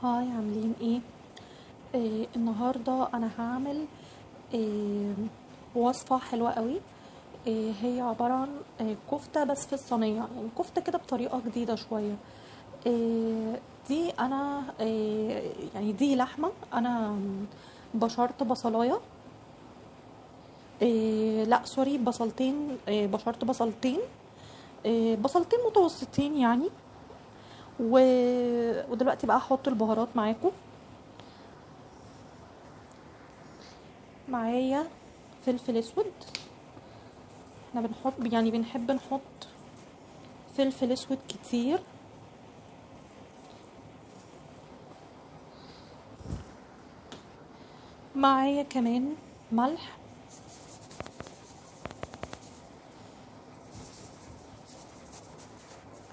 هاي عاملين ايه؟ النهارده انا هعمل إيه وصفه حلوه قوي. هي عباره عن كفته بس في الصينيه، يعني كفته كده بطريقه جديده شويه. دي انا يعني دي لحمه انا بشرت بصلايه. لا سوري، بصلتين. بشرت بصلتين. بصلتين متوسطين يعني. ودلوقتي بقى هحط البهارات معاكم. معايا فلفل اسود. احنا بنحط، يعني بنحب نحط فلفل اسود كتير. معايا كمان ملح.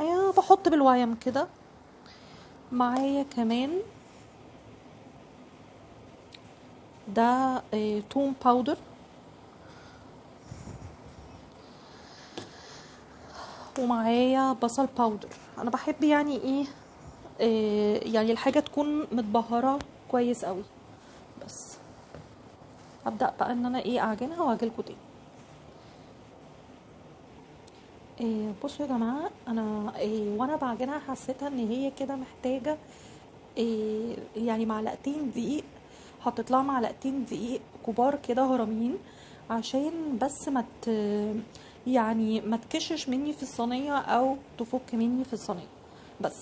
ايوه بحط بالويم كده. معايا كمان ده توم باودر. ومعايا بصل باودر. انا بحب يعني ايه، يعني الحاجه تكون متبهره كويس قوي. بس هبدأ بقى ان انا ايه اعجنها واجيلكوا تاني. بصوا يا جماعه، انا وانا بعجنها حسيتها ان هي كده محتاجه يعني معلقتين دقيق. حطيت لها معلقتين دقيق كبار كده هرمين، عشان بس يعني ما تكشش مني في الصينيه او تفك مني في الصينيه. بس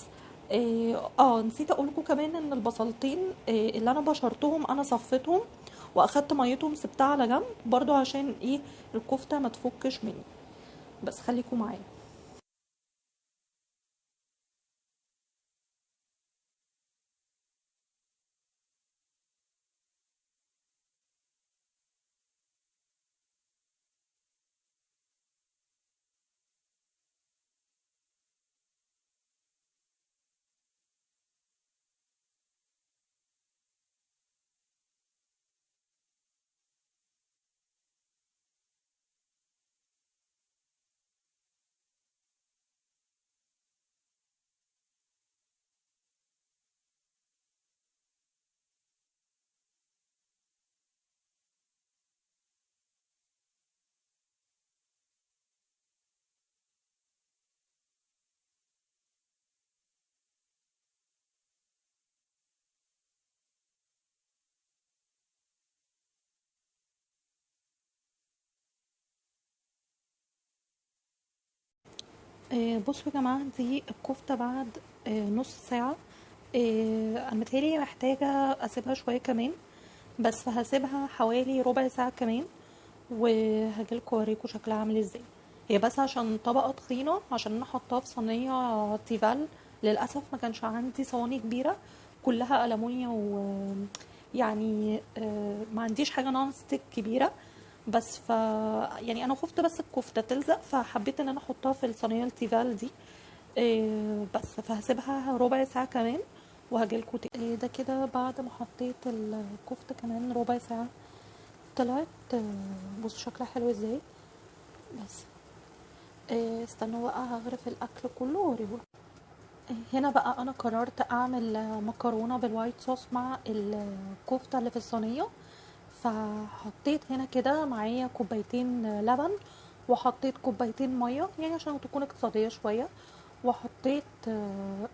نسيت اقولكم كمان ان البصلتين اللي انا بشرتهم انا صفيتهم واخدت ميتهم سبتها على جنب برضو عشان ايه الكفته ما تفكش مني. بس خليكم معايا. بصوا يا جماعة، دي الكفتة بعد نص ساعة. انا متهيألي محتاجة اسيبها شوية كمان، بس هسيبها حوالي ربع ساعة كمان وهجيلكوا اوريكوا شكلها عامل ازاي. هي بس عشان طبقة تخينة، عشان انا حطاها في صينية تيفال. للأسف ما كانش عندي صواني كبيرة، كلها ألمونيا يعني ما عنديش حاجة نون ستيك كبيرة. بس يعني انا خفت بس الكفتة تلزق، فحبيت ان انا احطها في الصينية التيفال دي. بس فهسيبها ربع ساعة كمان وهجيلكوا تاني. ده كده بعد ما حطيت الكفتة كمان ربع ساعة طلعت. بصوا شكلها حلو ازاي. بس استنوا بقى هغرف الاكل كله واوريهولكوا. هنا بقى انا قررت اعمل مكرونه بالوايت صوص مع الكفته اللي في الصينيه. فحطيت هنا كده معايا كوبايتين لبن، وحطيت كوبايتين ميه يعني عشان تكون اقتصاديه شويه. وحطيت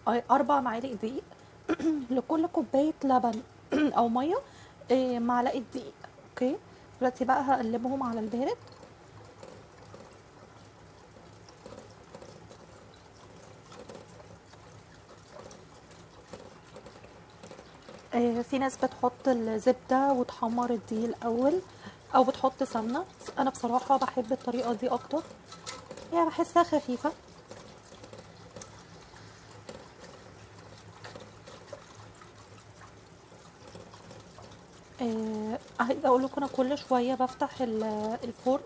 4 معالق دقيق. لكل كوبايه لبن او ميه معلقه دقيق. اوكي، دلوقتي بقى هقلبهم على البارد. في ناس بتحط الزبدة وتحمر الدقيق الأول، أو بتحط سمنة. أنا بصراحة بحب الطريقة دي أكتر، يعني بحسها خفيفة. عايزة أقول لكم أنا كل شوية بفتح الفرن.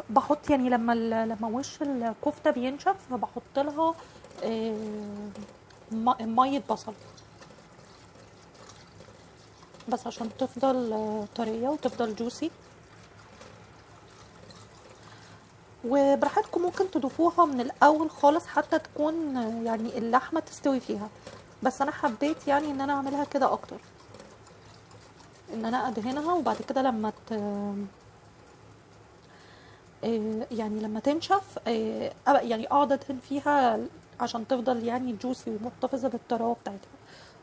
بحط يعني لما وش الكفتة بينشف فبحط لها آه، مية بصل، بس عشان تفضل طرية وتفضل جوسي. وبراحتكم ممكن تضيفوها من الاول خالص حتى تكون يعني اللحمه تستوي فيها. بس انا حبيت يعني ان انا اعملها كده اكتر، ان انا ادهنها وبعد كده لما يعني لما تنشف يعني اقعد ادهن فيها عشان تفضل يعني جوسي ومحتفظه بالطراوه بتاعتها.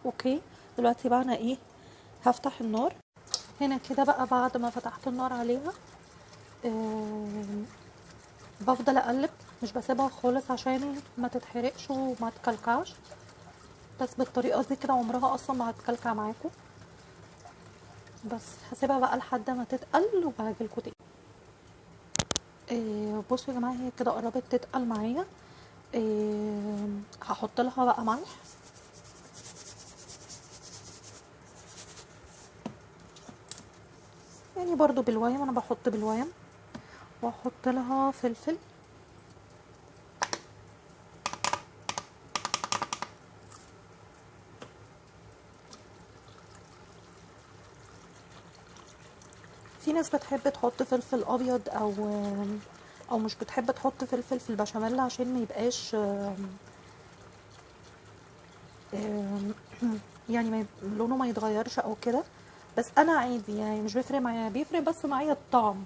اوكي. دلوقتي بقى انا ايه، هفتح النار. هنا كده بقى بعد ما فتحت النار عليها آه، بفضل اقلب، مش بسيبها خالص عشان ما تتحرقش وما تكلكعش، بس بالطريقه دي كده عمرها اصلا ما هتكلكع معاكم. بس هسيبها بقى لحد ما تتقل وهاجيلكوا تاني. بصوا يا جماعه هي كده قربت تتقل معايا. هحط لها بقى ملح، يعني برضو بالويم، انا بحط بالويم، واحط لها فلفل. في ناس بتحب تحط فلفل ابيض او مش بتحب تحط فلفل في البشاميل عشان ما يبقاش آم، يعني لونه ما يتغيرش او كده. بس انا عادي يعني مش بيفرق معايا، بيفرق بس معايا الطعم.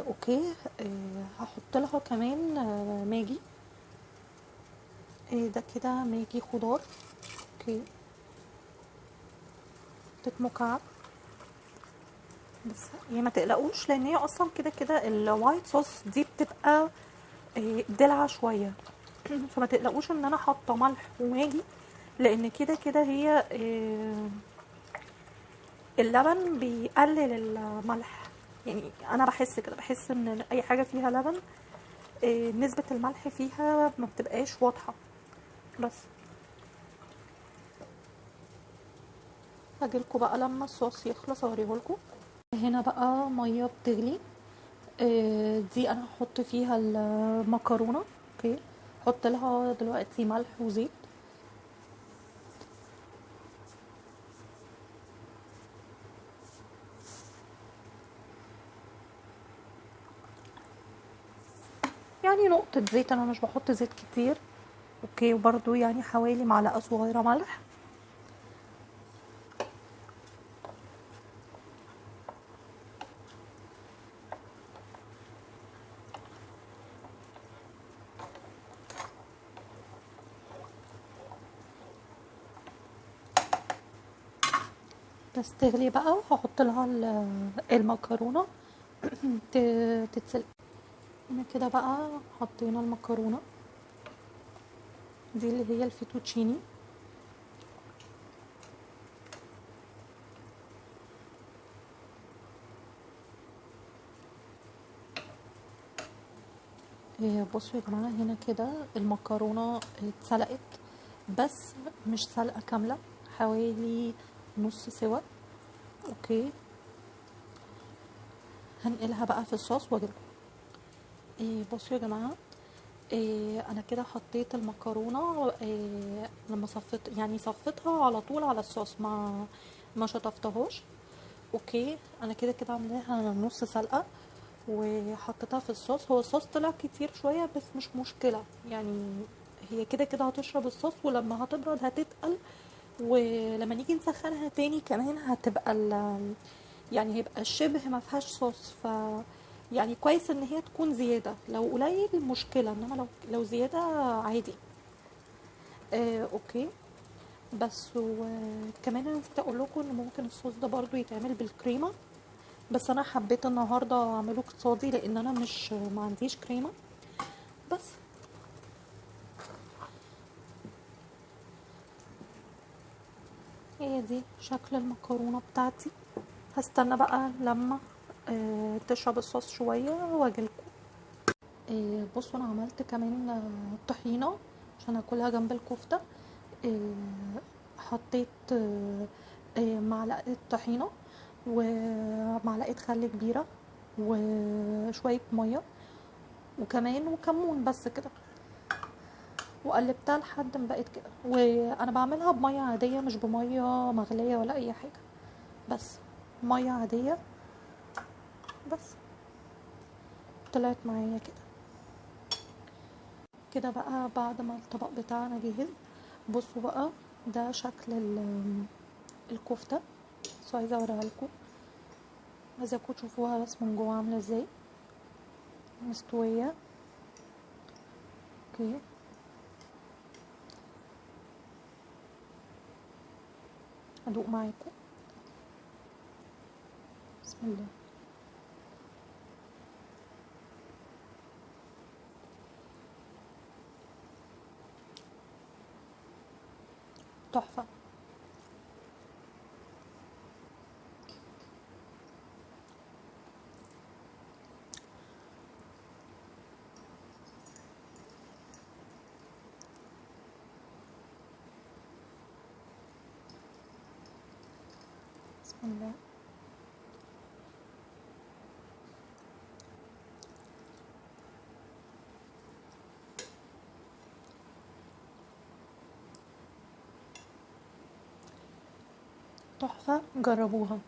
اوكي. هحط لها كمان ماجي. ده كده ماجي خضار. اوكي. مكعب. بس يعني ما تقلقوش لان هي اصلا كده كده الوايت صوص دي بتبقى دلعه شويه. فما تقلقوش ان انا حاطه ملح وماجي، لان كده كده هي اللبن بيقلل الملح. يعني انا بحس كده، بحس ان اي حاجه فيها لبن نسبه الملح فيها ما بتبقاش واضحه. بس هجيلكوا بقى لما الصوص يخلص اوريهولكوا. هنا بقى ميه بتغلي. دي انا هحط فيها المكرونه. اوكي. احط لها دلوقتي ملح وزيت. يعني نقطه زيت، انا مش بحط زيت كتير. اوكي. وبرده يعني حوالي معلقه صغيره ملح. بس تغلي بقى وهحط لها المكرونه تتسلق. هنا كده بقى حطينا المكرونه دي اللي هي الفيتوتشيني. بصوا يا جماعه هنا كده المكرونه اتسلقت، بس مش سلقه كامله، حوالي نص سوا. اوكي. هنقلها بقى في الصوص واجيبها. بصوا يا جماعه انا كده حطيت المكرونه لما صفيت يعني صفيتها على طول على الصوص، ما شطفتهاش. اوكي. انا كده كده عاملاها نص سلقه وحطيتها في الصوص. هو الصوص طلع كتير شويه بس مش مشكله يعني، هي كده كده هتشرب الصوص ولما هتبرد هتتقل، ولما نيجي نسخنها تاني كمان هتبقى يعني هيبقى شبه ما فيهاش صوص. يعني كويس ان هي تكون زياده، لو قليل مشكله، انما لو زياده عادي. اوكي. بس وكمان انا نسيت اقول لكم ان ممكن الصوص ده برضو يتعمل بالكريمه، بس انا حبيت النهارده اعمله اقتصادي لان انا مش ما عنديش كريمه. بس هي دي شكل المكرونه بتاعتي. هستنى بقى لما تشرب الصوص شويه واجيلكم. بصوا انا عملت كمان طحينه عشان اكلها جنب الكفته. آه، حطيت معلقه طحينه ومعلقه خل كبيره وشويه ميه وكمان وكمون، بس كده. وقلبتها لحد ما بقت كده، وانا بعملها بميه عاديه مش بميه مغليه ولا اي حاجه، بس ميه عاديه. بس طلعت معايا كده. كده بقى بعد ما الطبق بتاعنا جهز بصوا بقى، ده شكل الكفتة. بس عايزة اوريها لكم، عايزاكم تشوفوها بس من جوه عاملة ازاي، مستوية. اوكي، ادوق معاكم. بسم الله. تحفة. بسم الله. تحفة، جربوها.